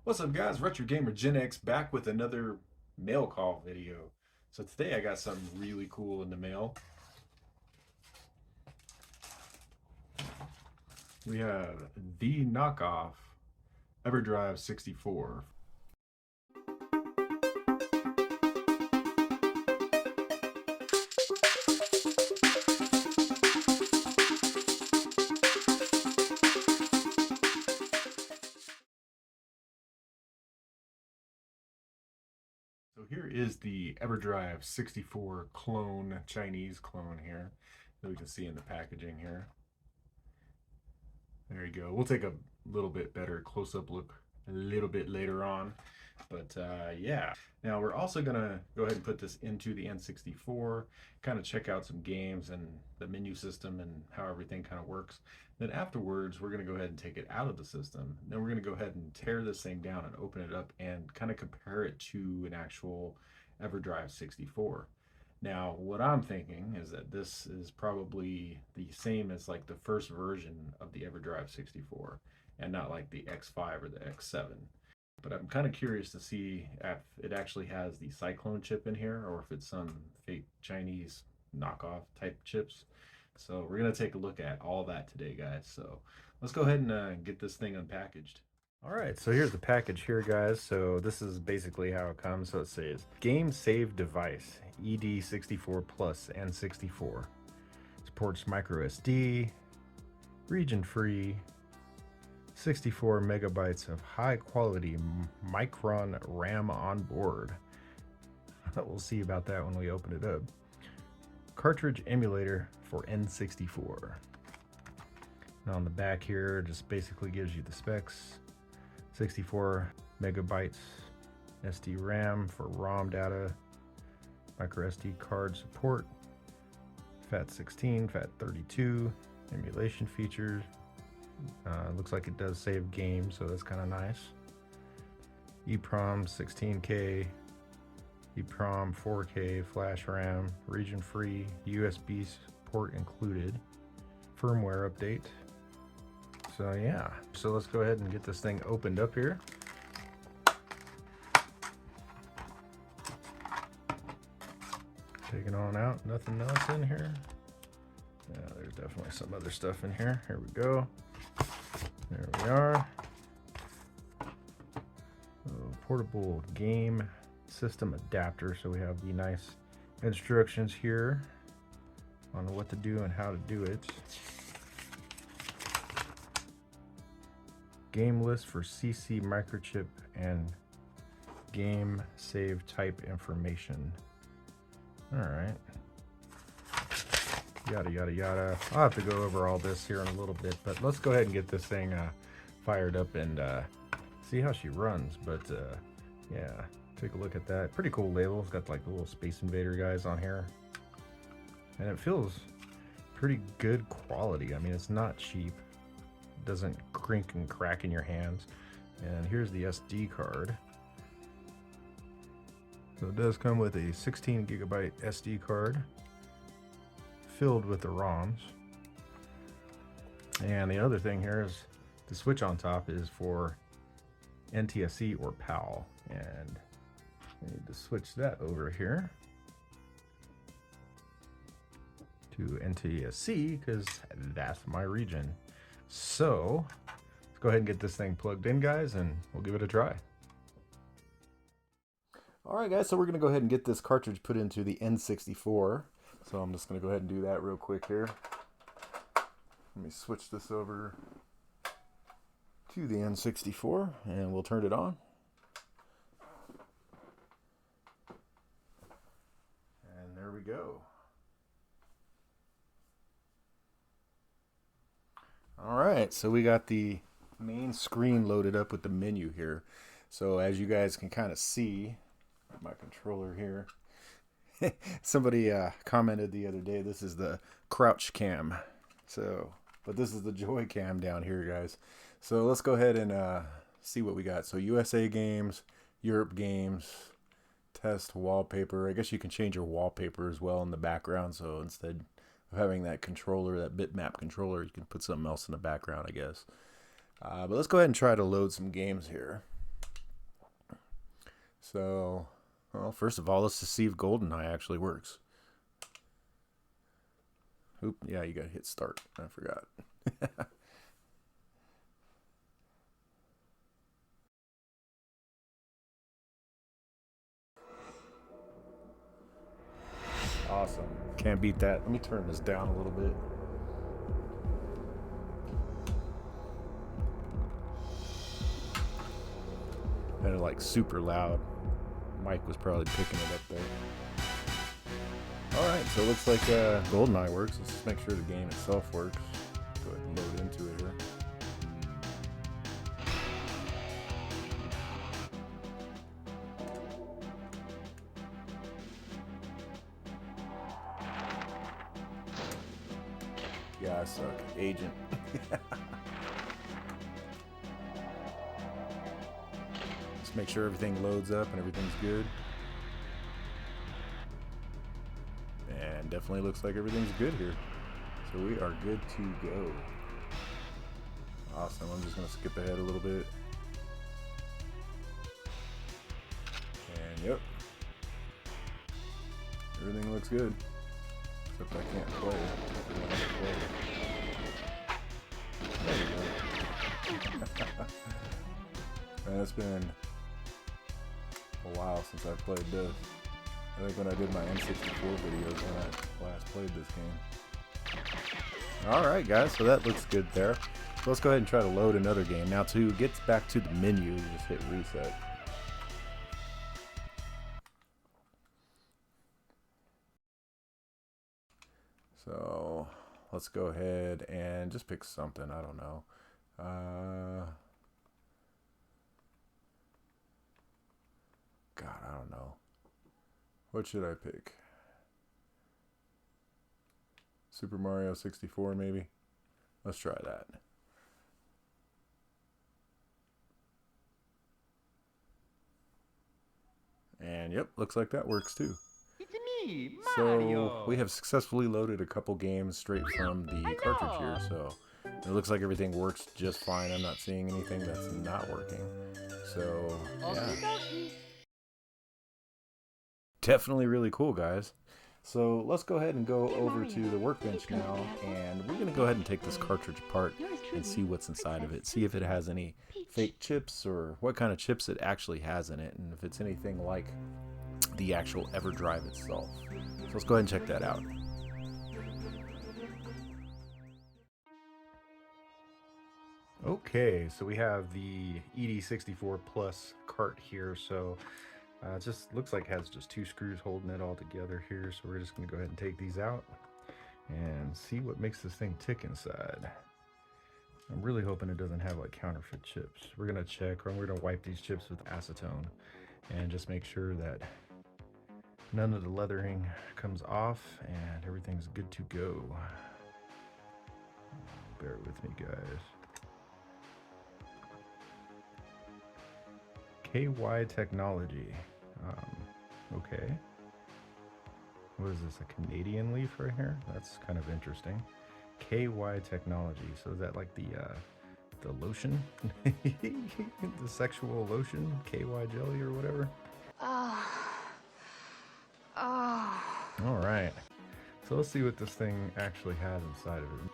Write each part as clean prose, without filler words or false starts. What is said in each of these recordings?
What's up guys, Retrogamergenx back with another mail call video. So today I got something really cool in the mail. We have the knockoff Everdrive 64. So here is the Everdrive 64 clone, Chinese clone here that we can see in the packaging here. There you go. We'll take a little bit better close-up look a little bit later on. But yeah, now we're also gonna go ahead and put this into the N64, kind of check out some games and the menu system and how everything kind of works. Then afterwards, we're gonna go ahead and take it out of the system. Then we're gonna go ahead and tear this thing down and open it up and kind of compare it to an actual Everdrive 64. Now, what I'm thinking is that this is probably the same as like the first version of the Everdrive 64 and not like the X5 or the X7. But I'm kind of curious to see if it actually has the Cyclone chip in here or if it's some fake Chinese knockoff type chips. So we're going to take a look at all that today, guys. So let's go ahead and get this thing unpackaged. All right, so here's the package here, guys. So this is basically how it comes. So it says game save device ED64 Plus N64. Supports micro SD, region free, 64 megabytes of high quality Micron RAM on board. We'll see about that when we open it up. Cartridge emulator for N64. Now on the back here, just basically gives you the specs. 64 megabytes SD RAM for ROM data, micro SD card support, FAT16, FAT32, emulation features. Looks like it does save games, so that's kind of nice. EEPROM 16K, EEPROM 4K, flash RAM, region free, USB port included, firmware update. So yeah, so let's go ahead and get this thing opened up here. Take it on out, nothing else in here. Yeah, there's definitely some other stuff in here. Here we go. There we are. Portable game system adapter. So we have the nice instructions here on what to do and how to do it. Game list for CC microchip and game save type information. All right. Yada, yada, yada. I'll have to go over all this here in a little bit, but let's go ahead and get this thing fired up and see how she runs. But yeah, take a look at that. Pretty cool label. It's got like the little Space Invader guys on here. And it feels pretty good quality. I mean, it's not cheap. Doesn't crink and crack in your hands. And here's the SD card. So it does come with a 16 gigabyte SD card filled with the ROMs. And the other thing here is the switch on top is for NTSC or PAL. And I need to switch that over here to NTSC because that's my region. So let's go ahead and get this thing plugged in, guys, and we'll give it a try. All right, guys, so we're going to go ahead and get this cartridge put into the N64. So I'm just going to go ahead and do that real quick here. Let me switch this over to the N64 and we'll turn it on. And there we go. All right, so we got the main screen loaded up with the menu here. So as you guys can kind of see, my controller here. Somebody commented the other day, this is the crouch cam. So, but this is the joy cam down here, guys. So let's go ahead and see what we got. So USA games, Europe games, test wallpaper. I guess you can change your wallpaper as well in the background. So instead of having that controller, that bitmap controller, you can put something else in the background, I guess. But let's go ahead and try to load some games here. So, well, first of all, let's just see if GoldenEye actually works. Oop, yeah, you gotta hit start. I forgot. Awesome. Can't beat that. Let me turn this down a little bit. And like super loud. Mike was probably picking it up there. Alright, so it looks like GoldenEye works. Let's just make sure the game itself works. Go ahead and load into it here. Yeah, I suck. Agent. Just make sure everything loads up and everything's good. And definitely looks like everything's good here. So we are good to go. Awesome. I'm just going to skip ahead a little bit. And yep. Everything looks good. Except I can't play. There we go. Man, it's been a while since I played this. I think when I did my N64 videos when I last played this game. Alright guys, so that looks good there. So let's go ahead and try to load another game. Now to get back to the menu, you just hit reset. So let's go ahead and just pick something, I don't know. God, I don't know. What should I pick? Super Mario 64 maybe? Let's try that. And yep, looks like that works too. It's me, Mario. So we have successfully loaded a couple games straight from the cartridge here, so it looks like everything works just fine. I'm not seeing anything that's not working. So yeah. Definitely really cool, guys. So let's go ahead and go over to the workbench now, and we're going to go ahead and take this cartridge apart and see what's inside of it. See if it has any fake chips or what kind of chips it actually has in it, and if it's anything like the actual Everdrive itself. So let's go ahead and check that out. Okay, so we have the ED64 Plus cart here. So it just looks like it has just two screws holding it all together here. So we're just going to go ahead and take these out and see what makes this thing tick inside. I'm really hoping it doesn't have like counterfeit chips. We're going to check, or we're going to wipe these chips with acetone and just make sure that none of the leathering comes off and everything's good to go. Bear with me, guys. KY Technology. Okay. What is this, a Canadian leaf right here? That's kind of interesting. KY Technology. So is that like the lotion? The sexual lotion? KY jelly or whatever? All right. So let's see what this thing actually has inside of it.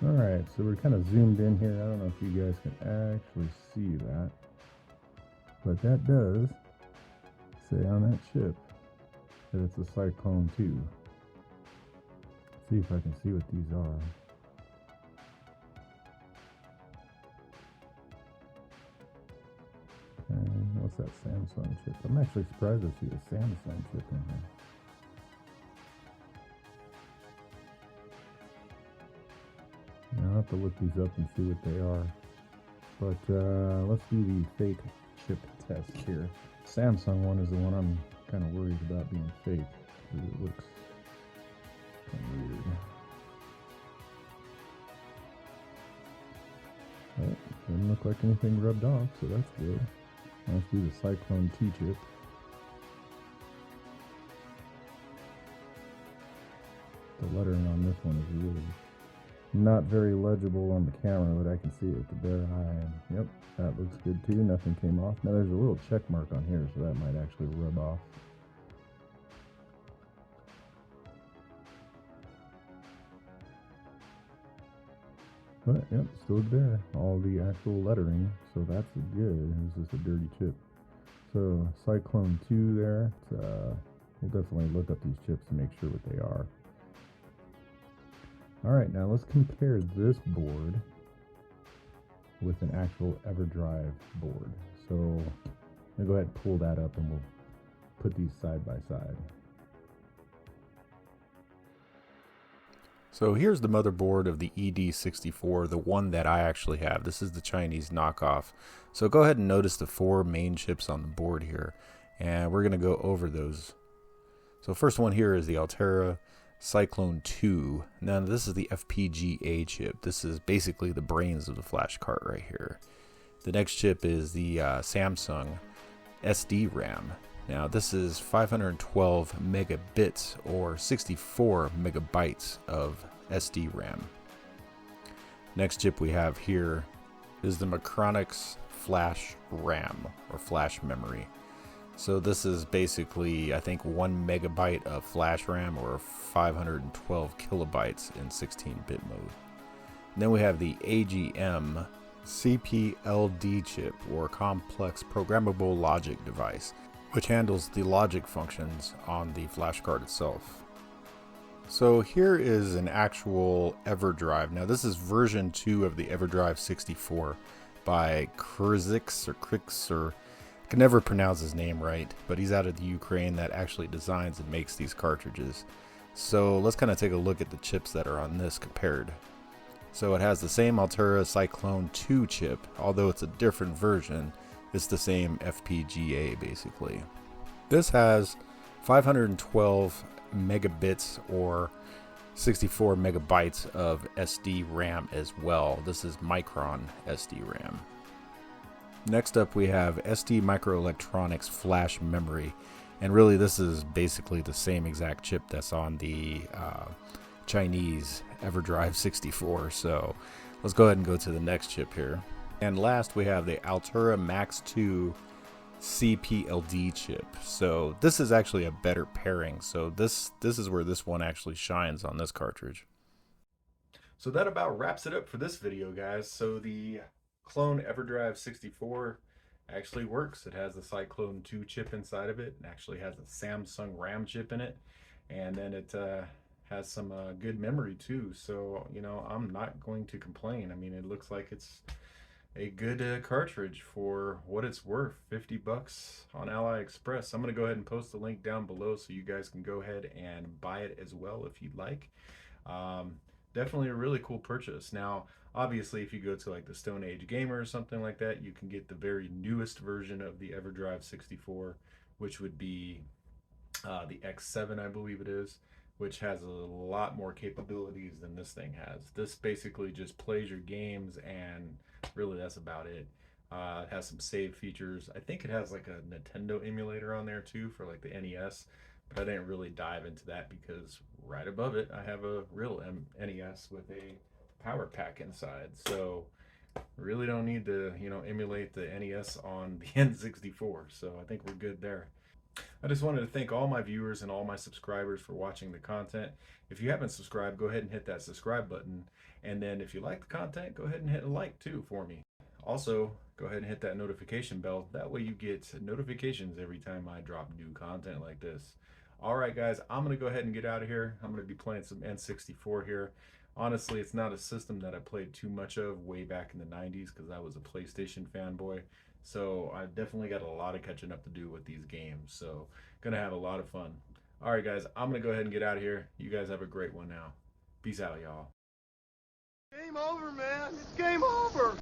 Alright, so we're kind of zoomed in here. I don't know if you guys can actually see that, but that does say on that chip that it's a Cyclone 2. Let's see if I can see what these are. Okay, what's that Samsung chip? I'm actually surprised to see a Samsung chip in here. I'll have to look these up and see what they are. But let's do the fake chip test here. Samsung one is the one I'm kind of worried about being fake, because it looks kind of weird. But doesn't look like anything rubbed off, so that's good. Let's do the Cyclone 2 chip. The lettering on this one is really Not very legible on the camera, but I can see it with the bare eye. And yep, that looks good too. Nothing came off. Now there's a little check mark on here, so that might actually rub off. But yep, still there. All the actual lettering, so that's good. It's just a dirty chip. So Cyclone 2 there. We'll definitely look up these chips to make sure what they are. Alright, now let's compare this board with an actual Everdrive board. So I'm going to go ahead and pull that up and we'll put these side by side. So here's the motherboard of the ED64, the one that I actually have. This is the Chinese knockoff. So go ahead and notice the 4 main chips on the board here, and we're going to go over those. So first one here is the Altera Cyclone 2. Now this is the FPGA chip. This is basically the brains of the flash cart right here. The next chip is the Samsung SD RAM. Now this is 512 megabits or 64 megabytes of SD RAM. Next chip we have here is the Macronix Flash RAM or flash memory. So this is basically, I think, 1 megabyte of flash RAM or 512 kilobytes in 16-bit mode. And then we have the AGM CPLD chip or complex programmable logic device, which handles the logic functions on the flash card itself. So here is an actual Everdrive. Now this is version 2 of the Everdrive 64 by Krix or I can never pronounce his name right, but he's out of the Ukraine that actually designs and makes these cartridges. So let's kind of take a look at the chips that are on this compared. So it has the same Altera Cyclone 2 chip, although it's a different version. It's the same FPGA basically. This has 512 megabits or 64 megabytes of SD RAM as well. This is Micron SD RAM. Next up we have ST Microelectronics flash memory, and really this is basically the same exact chip that's on the Chinese Everdrive 64. So let's go ahead and go to the next chip here. And last we have the Altera Max 2 CPLD chip. So this is actually a better pairing. So this is where this one actually shines on this cartridge. So that about wraps it up for this video, guys. So the clone Everdrive 64 actually works. It has the Cyclone 2 chip inside of it. It actually has a Samsung RAM chip in it. And then it has some good memory too. So, you know, I'm not going to complain. I mean, it looks like it's a good cartridge for what it's worth, 50 bucks on AliExpress. I'm going to go ahead and post the link down below so you guys can go ahead and buy it as well if you'd like. Definitely a really cool purchase. Now, obviously, if you go to like the Stone Age Gamer or something like that, you can get the very newest version of the Everdrive 64, which would be the X7, I believe it is, which has a lot more capabilities than this thing has. This basically just plays your games, and really that's about it. It has some save features. I think it has like a Nintendo emulator on there too for like the NES, but I didn't really dive into that because right above it I have a real NES with a power pack inside. So really don't need to, you know, emulate the NES on the N64. So I think we're good there. I just wanted to thank all my viewers and all my subscribers for watching the content. If you haven't subscribed, go ahead and hit that subscribe button. And then if you like the content, go ahead and hit a like too for me. Also, go ahead and hit that notification bell. That way you get notifications every time I drop new content like this. All right, guys, I'm going to go ahead and get out of here. I'm going to be playing some N64 here. Honestly, it's not a system that I played too much of way back in the 90s because I was a PlayStation fanboy. So I definitely got a lot of catching up to do with these games. So gonna have a lot of fun. All right, guys, I'm gonna go ahead and get out of here. You guys have a great one now. Peace out, y'all. Game over, man. It's game over.